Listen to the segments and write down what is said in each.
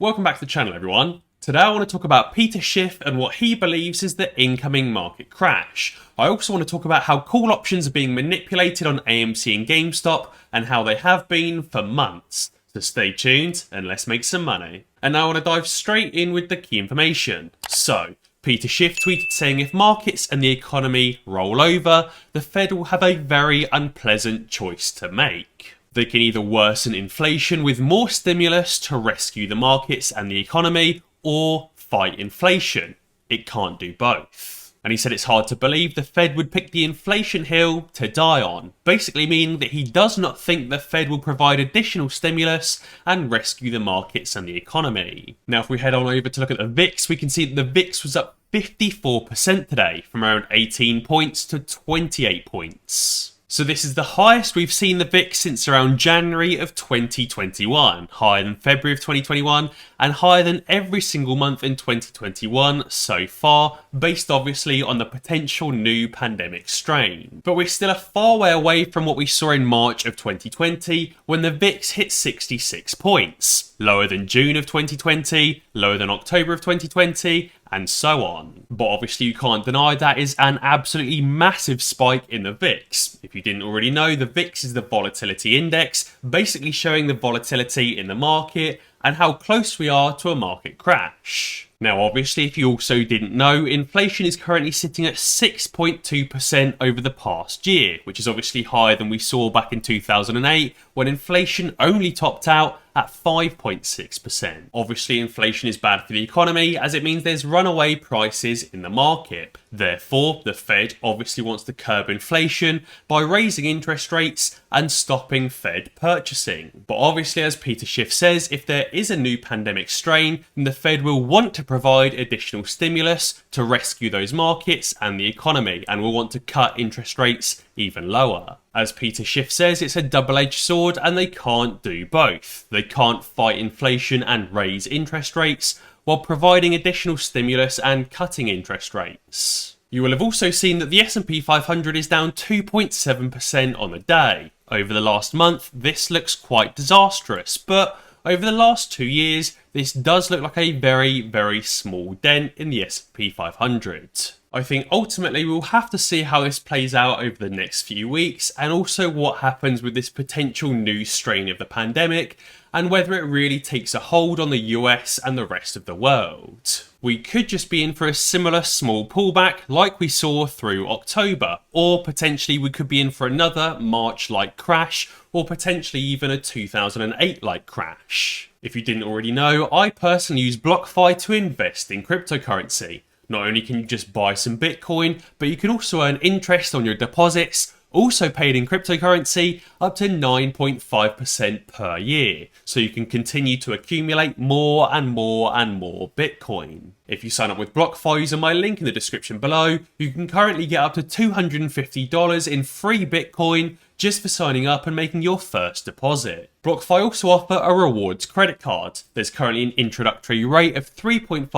Welcome back to the channel, everyone. Today I want to talk about Peter Schiff and what he believes is the incoming market crash. I also want to talk about how call options are being manipulated on AMC and GameStop and how they have been for months. So stay tuned and let's make some money. And now I want to dive straight in with the key information. So, Peter Schiff tweeted saying if markets and the economy roll over, the Fed will have a very unpleasant choice to make. They can either worsen inflation with more stimulus to rescue the markets and the economy, or fight inflation. It can't do both. And he said it's hard to believe the Fed would pick the inflation hill to die on, basically meaning that he does not think the Fed will provide additional stimulus and rescue the markets and the economy. Now, if we head on over to look at the VIX, we can see that the VIX was up 54% today, from around 18 points to 28 points. So this is the highest we've seen the VIX since around January of 2021, higher than February of 2021, and higher than every single month in 2021 so far, based obviously on the potential new pandemic strain. But we're still a far way away from what we saw in March of 2020, when the VIX hit 66 points, lower than June of 2020, lower than October of 2020, and so on. But obviously you can't deny that is an absolutely massive spike in the VIX. If you didn't already know, the VIX is the volatility index, basically showing the volatility in the market and how close we are to a market crash. Now obviously, if you also didn't know, inflation is currently sitting at 6.2% over the past year, which is obviously higher than we saw back in 2008, when inflation only topped out at 5.6%. Obviously, inflation is bad for the economy, as it means there's runaway prices in the market. Therefore, the Fed obviously wants to curb inflation by raising interest rates and stopping Fed purchasing. But obviously, as Peter Schiff says, if there is a new pandemic strain, then the Fed will want to provide additional stimulus to rescue those markets and the economy, and will want to cut interest rates even lower. As Peter Schiff says, it's a double-edged sword and they can't do both. They can't fight inflation and raise interest rates while providing additional stimulus and cutting interest rates. You will have also seen that the S&P 500 is down 2.7% on the day. Over the last month, this looks quite disastrous, but over the last 2 years, this does look like a very, very small dent in the S&P 500. I think ultimately we'll have to see how this plays out over the next few weeks, and also what happens with this potential new strain of the pandemic and whether it really takes a hold on the US and the rest of the world. We could just be in for a similar small pullback like we saw through October, or potentially we could be in for another March-like crash, or potentially even a 2008-like crash. If you didn't already know, I personally use BlockFi to invest in cryptocurrency. Not only can you just buy some Bitcoin, but you can also earn interest on your deposits, also paid in cryptocurrency, up to 9.5% per year. So you can continue to accumulate more and more and more Bitcoin. If you sign up with BlockFi using my link in the description below, you can currently get up to $250 in free Bitcoin just for signing up and making your first deposit. BlockFi also offer a rewards credit card. There's currently an introductory rate of 3.5%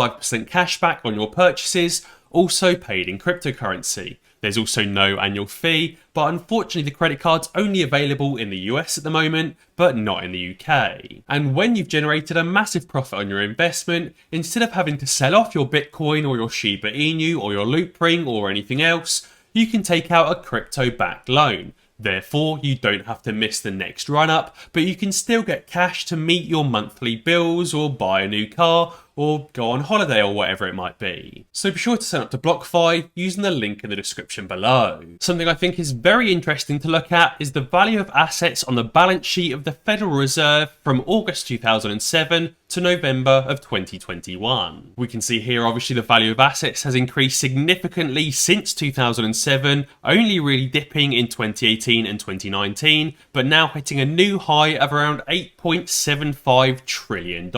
cashback on your purchases, also paid in cryptocurrency. There's also no annual fee, but unfortunately the credit card's only available in the US at the moment, but not in the UK. And when you've generated a massive profit on your investment, instead of having to sell off your Bitcoin or your Shiba Inu or your Loop Ring or anything else, you can take out a crypto-backed loan. Therefore, you don't have to miss the next run-up, but you can still get cash to meet your monthly bills or buy a new car or go on holiday or whatever it might be. So be sure to sign up to BlockFi using the link in the description below. Something I think is very interesting to look at is the value of assets on the balance sheet of the Federal Reserve from August 2007 to November of 2021. We can see here obviously the value of assets has increased significantly since 2007, only really dipping in 2018 and 2019, but now hitting a new high of around $8.75 trillion.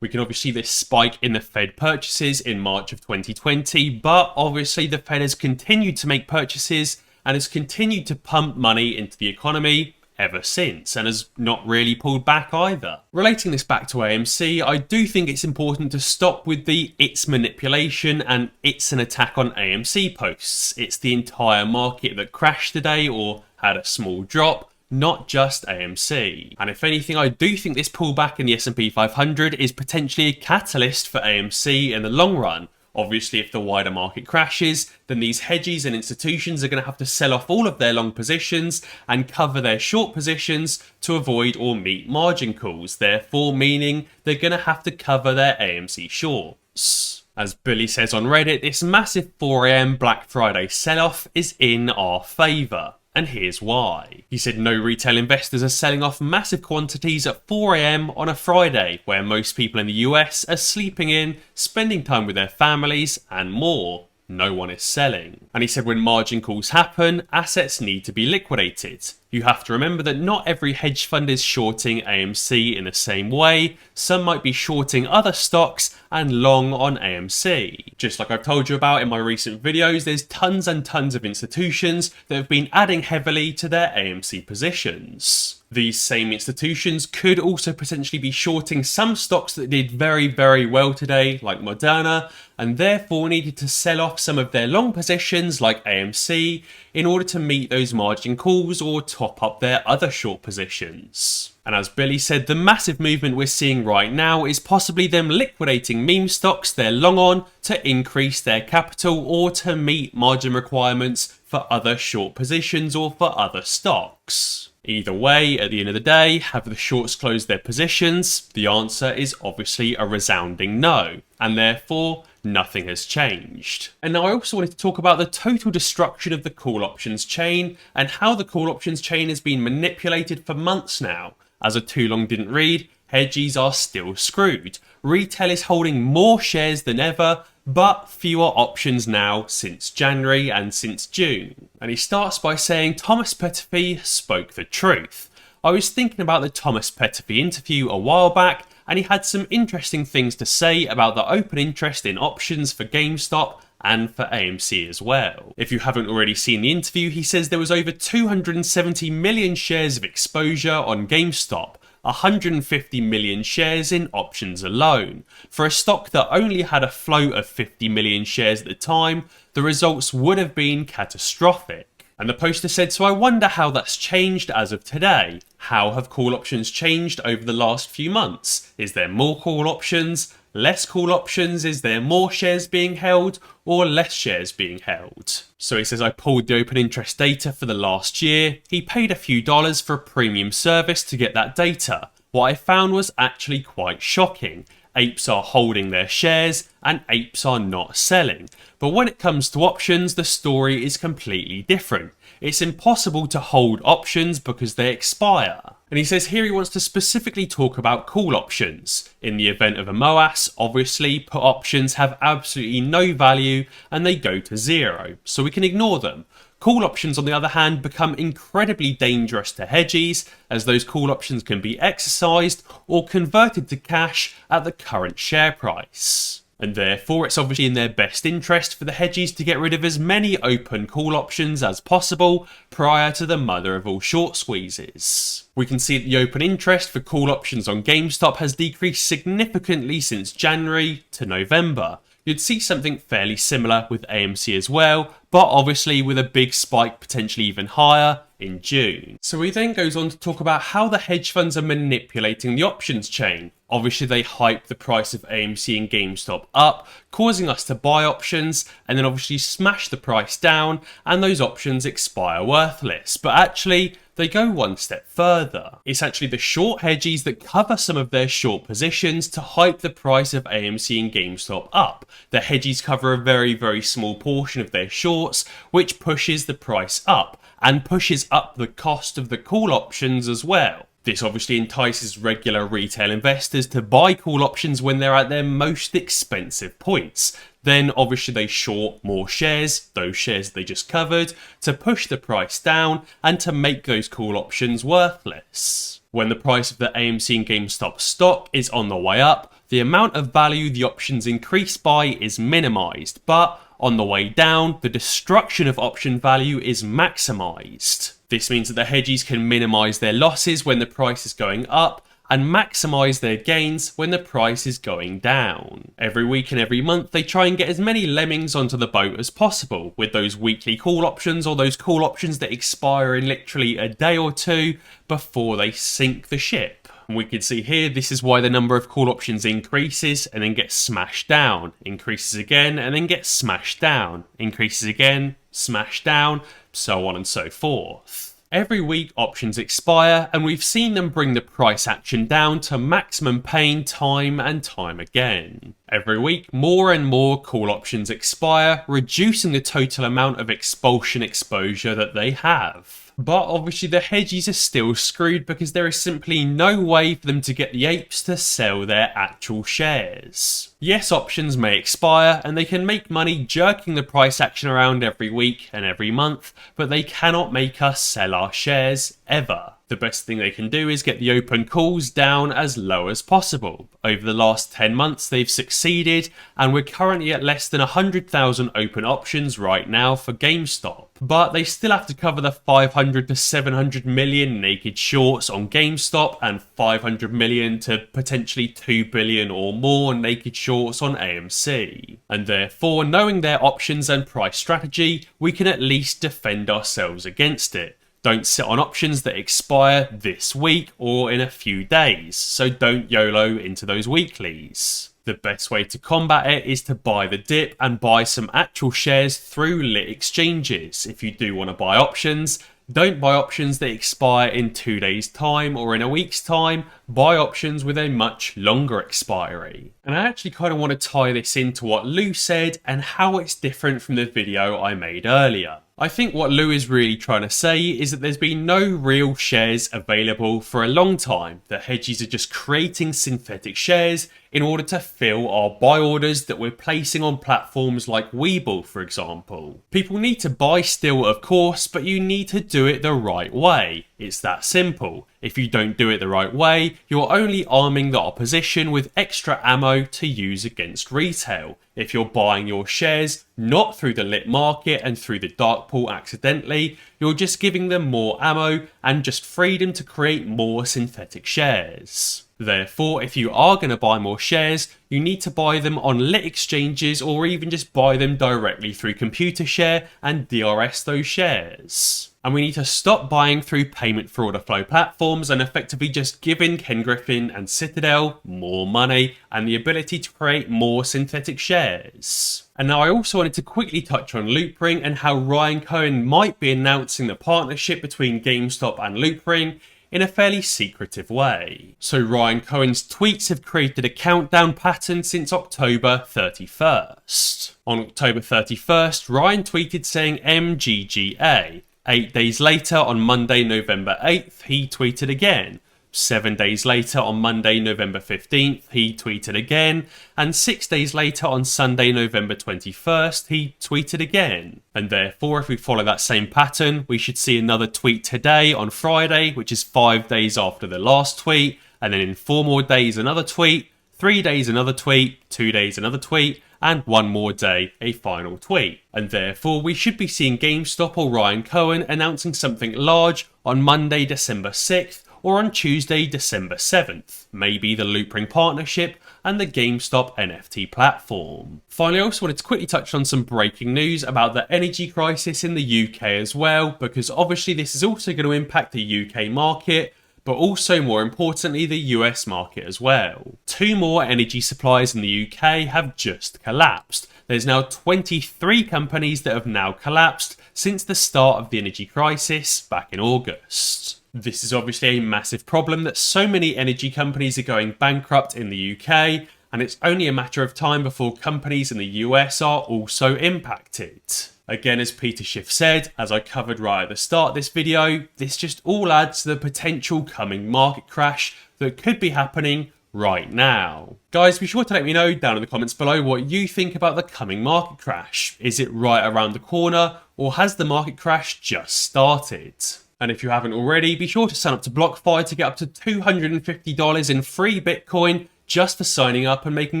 We can obviously see this spike in the Fed purchases in March of 2020, but obviously the Fed has continued to make purchases and has continued to pump money into the economy ever since, and has not really pulled back either. Relating this back to AMC, I do think it's important to stop with the "it's manipulation" and "it's an attack on AMC" posts. It's the entire market that crashed today or had a small drop, not just AMC. And if anything, I do think this pullback in the S&P 500 is potentially a catalyst for AMC in the long run. Obviously, if the wider market crashes, then these hedgies and institutions are going to have to sell off all of their long positions and cover their short positions to avoid or meet margin calls, therefore meaning they're going to have to cover their AMC shorts. As Billy says on Reddit, this massive 4 AM Black Friday sell-off is in our favour. And here's why. He said no retail investors are selling off massive quantities at 4 AM on a Friday, where most people in the US are sleeping in, spending time with their families, and more. No one is selling. And he said when margin calls happen, assets need to be liquidated. You have to remember that not every hedge fund is shorting AMC in the same way. Some might be shorting other stocks and long on AMC. Just like I've told you about in my recent videos, there's tons and tons of institutions that have been adding heavily to their AMC positions. These same institutions could also potentially be shorting some stocks that did very, very well today, like Moderna, and therefore needed to sell off some of their long positions, like AMC, in order to meet those margin calls or top up their other short positions. And as Billy said, the massive movement we're seeing right now is possibly them liquidating meme stocks they're long on to increase their capital or to meet margin requirements for other short positions or for other stocks. Either way, at the end of the day, have the shorts closed their positions? The answer is obviously a resounding no, and therefore nothing has changed. And now I also wanted to talk about the total destruction of the call options chain and how the call options chain has been manipulated for months now. As a too long didn't read, hedgies are still screwed. Retail is holding more shares than ever, but fewer options now since January and since June. And he starts by saying Thomas Petterfy spoke the truth. I was thinking about the Thomas Petterfy interview a while back, and he had some interesting things to say about the open interest in options for GameStop and for AMC as well. If you haven't already seen the interview, he says there was over 270 million shares of exposure on GameStop, 150 million shares in options alone. For a stock that only had a float of 50 million shares at the time, the results would have been catastrophic. And the poster said, so I wonder how that's changed as of today. How have call options changed over the last few months? Is there more call options? Less call options? Is there more shares being held or less shares being held? So he says, I pulled the open interest data for the last year. He paid a few dollars for a premium service to get that data. What I found was actually quite shocking. Apes are holding their shares and apes are not selling. But when it comes to options, the story is completely different. It's impossible to hold options because they expire. And he says here he wants to specifically talk about call options. In the event of a MOAS, obviously put options have absolutely no value and they go to zero, so we can ignore them. Call options, on the other hand, become incredibly dangerous to hedgies, as those call options can be exercised or converted to cash at the current share price. And therefore, it's obviously in their best interest for the hedgies to get rid of as many open call options as possible prior to the mother of all short squeezes. We can see that the open interest for call options on GameStop has decreased significantly since January to November. You'd see something fairly similar with AMC as well, but obviously with a big spike potentially even higher in June. So he then goes on to talk about how the hedge funds are manipulating the options chain. Obviously they hype the price of AMC and GameStop up, causing us to buy options, and then obviously smash the price down and those options expire worthless. But actually they go one step further. It's actually the short hedgies that cover some of their short positions to hype the price of AMC and GameStop up. The hedgies cover a very, very small portion of their shorts, which pushes the price up and pushes up the cost of the call options as well. This obviously entices regular retail investors to buy call options when they're at their most expensive points. Then obviously they short more shares, those shares they just covered, to push the price down and to make those call options worthless. When the price of the AMC and GameStop stock is on the way up, the amount of value the options increase by is minimized, but on the way down, the destruction of option value is maximized. This means that the hedgies can minimize their losses when the price is going up, and maximize their gains when the price is going down. Every week and every month they try and get as many lemmings onto the boat as possible with those weekly call options, or those call options that expire in literally a day or two before they sink the ship. We can see here, this is why the number of call options increases and then gets smashed down, increases again and then gets smashed down, increases again, smashed down, so on and so forth. Every week options expire, and we've seen them bring the price action down to maximum pain time and time again. Every week, more and more call options expire, reducing the total amount of expulsion exposure that they have. But obviously the hedgies are still screwed because there is simply no way for them to get the apes to sell their actual shares. Yes, options may expire and they can make money jerking the price action around every week and every month, but they cannot make us sell our shares ever. The best thing they can do is get the open calls down as low as possible. Over the last 10 months they've succeeded, and we're currently at less than 100,000 open options right now for GameStop. But they still have to cover the 500 to 700 million naked shorts on GameStop and 500 million to potentially 2 billion or more naked shorts on AMC. And therefore, knowing their options and price strategy, we can at least defend ourselves against it. Don't sit on options that expire this week or in a few days, so don't YOLO into those weeklies. The best way to combat it is to buy the dip and buy some actual shares through lit exchanges. If you do want to buy options, don't buy options that expire in 2 days' time or in a week's time. Buy options with a much longer expiry. And I actually kind of want to tie this into what Lou said and how it's different from the video I made earlier. I think what Lou is really trying to say is that there's been no real shares available for a long time. The hedgies are just creating synthetic shares in order to fill our buy orders that we're placing on platforms like Webull, for example. People need to buy still, of course, but you need to do it the right way. It's that simple. If you don't do it the right way, you're only arming the opposition with extra ammo to use against retail. If you're buying your shares not through the lit market and through the dark pool accidentally, you're just giving them more ammo and just freedom to create more synthetic shares. Therefore, if you are going to buy more shares, you need to buy them on lit exchanges or even just buy them directly through computer share and DRS those shares. And we need to stop buying through payment for order flow platforms and effectively just giving Ken Griffin and Citadel more money and the ability to create more synthetic shares. And now I also wanted to quickly touch on Loopring and how Ryan Cohen might be announcing the partnership between GameStop and Loopring in a fairly secretive way. So Ryan Cohen's tweets have created a countdown pattern since October 31st. On October 31st, Ryan tweeted saying MGGA. 8 days later, on Monday, November 8th, he tweeted again. 7 days later, on Monday, November 15th, he tweeted again. And 6 days later, on Sunday, November 21st, he tweeted again. And therefore, if we follow that same pattern, we should see another tweet today on Friday, which is 5 days after the last tweet. And then in 4 more days, another tweet. 3 days, another tweet. 2 days, another tweet. And 1 more day, a final tweet. And therefore, we should be seeing GameStop or Ryan Cohen announcing something large on Monday, December 6th, or on Tuesday, December 7th. Maybe the Loopring partnership and the GameStop NFT platform. Finally, I also wanted to quickly touch on some breaking news about the energy crisis in the UK as well, because obviously this is also going to impact the UK market, but also more importantly the US market as well. 2 more energy suppliers in the UK have just collapsed. There's now 23 companies that have now collapsed since the start of the energy crisis back in August. This is obviously a massive problem that so many energy companies are going bankrupt in the UK, and it's only a matter of time before companies in the US are also impacted. Again, as Peter Schiff said, as I covered right at the start of this video, this just all adds to the potential coming market crash that could be happening right now. Guys, be sure to let me know down in the comments below what you think about the coming market crash. Is it right around the corner, or has the market crash just started? And if you haven't already, be sure to sign up to BlockFi to get up to $250 in free Bitcoin just for signing up and making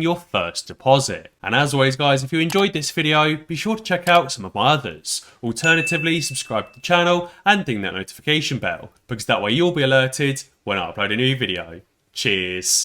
your first deposit. And as always guys, if you enjoyed this video, be sure to check out some of my others. Alternatively, subscribe to the channel and ding that notification bell, because that way you'll be alerted when I upload a new video. Cheers.